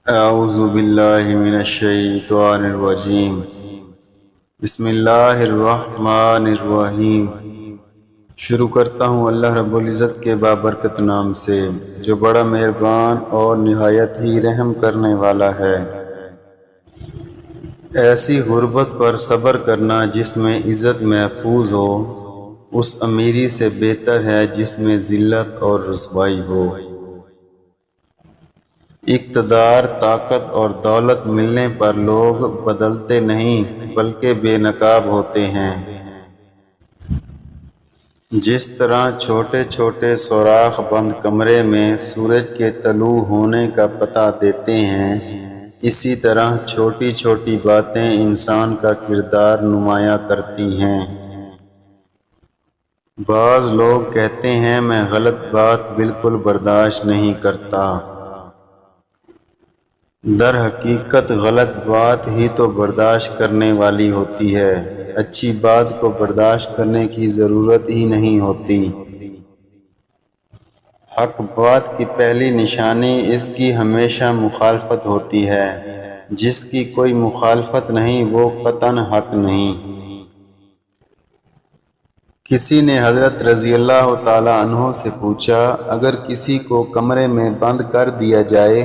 اعوذ باللہ من الشیطان الرجیم بسم اللہ الرحمن الرحیم۔ شروع کرتا ہوں اللہ رب العزت کے بابرکت نام سے جو بڑا مہربان اور نہایت ہی رحم کرنے والا ہے۔ ایسی غربت پر صبر کرنا جس میں عزت محفوظ ہو اس امیری سے بہتر ہے جس میں ذلت اور رسوائی ہو۔ اقتدار، طاقت اور دولت ملنے پر لوگ بدلتے نہیں بلکہ بے نقاب ہوتے ہیں۔ جس طرح چھوٹے چھوٹے سوراخ بند کمرے میں سورج کے طلوع ہونے کا پتہ دیتے ہیں، اسی طرح چھوٹی چھوٹی باتیں انسان کا کردار نمایاں کرتی ہیں۔ بعض لوگ کہتے ہیں میں غلط بات بالکل برداشت نہیں کرتا۔ در حقیقت غلط بات ہی تو برداشت کرنے والی ہوتی ہے، اچھی بات کو برداشت کرنے کی ضرورت ہی نہیں ہوتی۔ حق بات کی پہلی نشانی اس کی ہمیشہ مخالفت ہوتی ہے، جس کی کوئی مخالفت نہیں وہ قطعاً حق نہیں۔ کسی نے حضرت رضی اللہ تعالیٰ عنہ سے پوچھا، اگر کسی کو کمرے میں بند کر دیا جائے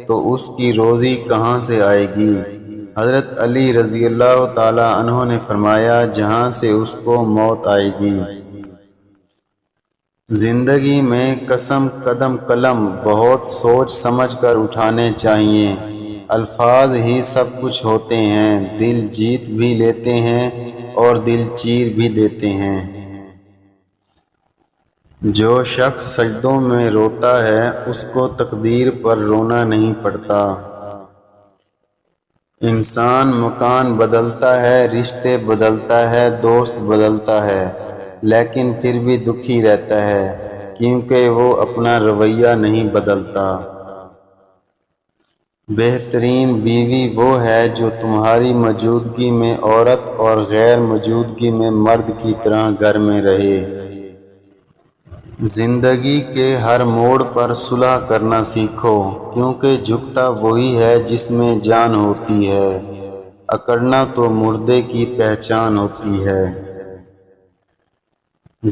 تو اس کی روزی کہاں سے آئے گی؟ حضرت علی رضی اللہ تعالیٰ عنہ نے فرمایا، جہاں سے اس کو موت آئے گی۔ زندگی میں قسم قدم قلم بہت سوچ سمجھ کر اٹھانے چاہیے۔ الفاظ ہی سب کچھ ہوتے ہیں، دل جیت بھی لیتے ہیں اور دل چیر بھی دیتے ہیں۔ جو شخص سجدوں میں روتا ہے اس کو تقدیر پر رونا نہیں پڑتا۔ انسان مکان بدلتا ہے، رشتے بدلتا ہے، دوست بدلتا ہے، لیکن پھر بھی دکھی رہتا ہے کیونکہ وہ اپنا رویہ نہیں بدلتا۔ بہترین بیوی وہ ہے جو تمہاری موجودگی میں عورت اور غیر موجودگی میں مرد کی طرح گھر میں رہے۔ زندگی کے ہر موڑ پر صلح کرنا سیکھو، کیونکہ جھکتا وہی ہے جس میں جان ہوتی ہے، اکڑنا تو مردے کی پہچان ہوتی ہے۔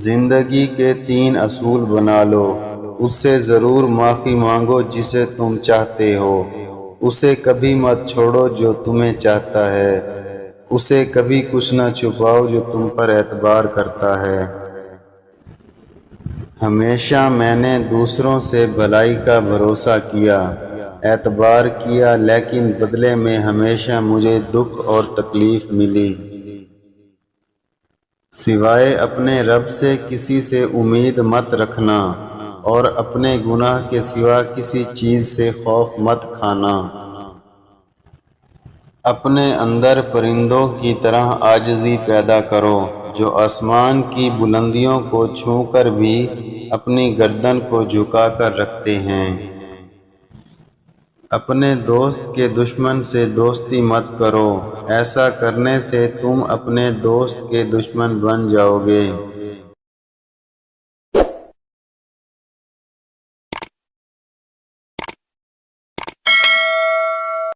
زندگی کے 3 اصول بنا لو، اس سے ضرور معافی مانگو جسے تم چاہتے ہو، اسے کبھی مت چھوڑو جو تمہیں چاہتا ہے، اسے کبھی کچھ نہ چھپاؤ جو تم پر اعتبار کرتا ہے۔ ہمیشہ میں نے دوسروں سے بھلائی کا بھروسہ کیا، اعتبار کیا، لیکن بدلے میں ہمیشہ مجھے دکھ اور تکلیف ملی۔ سوائے اپنے رب سے کسی سے امید مت رکھنا اور اپنے گناہ کے سوا کسی چیز سے خوف مت کھانا۔ اپنے اندر پرندوں کی طرح عاجزی پیدا کرو جو آسمان کی بلندیوں کو چھو کر بھی اپنی گردن کو جھکا کر رکھتے ہیں۔ اپنے دوست کے دشمن سے دوستی مت کرو، ایسا کرنے سے تم اپنے دوست کے دشمن بن جاؤ گے۔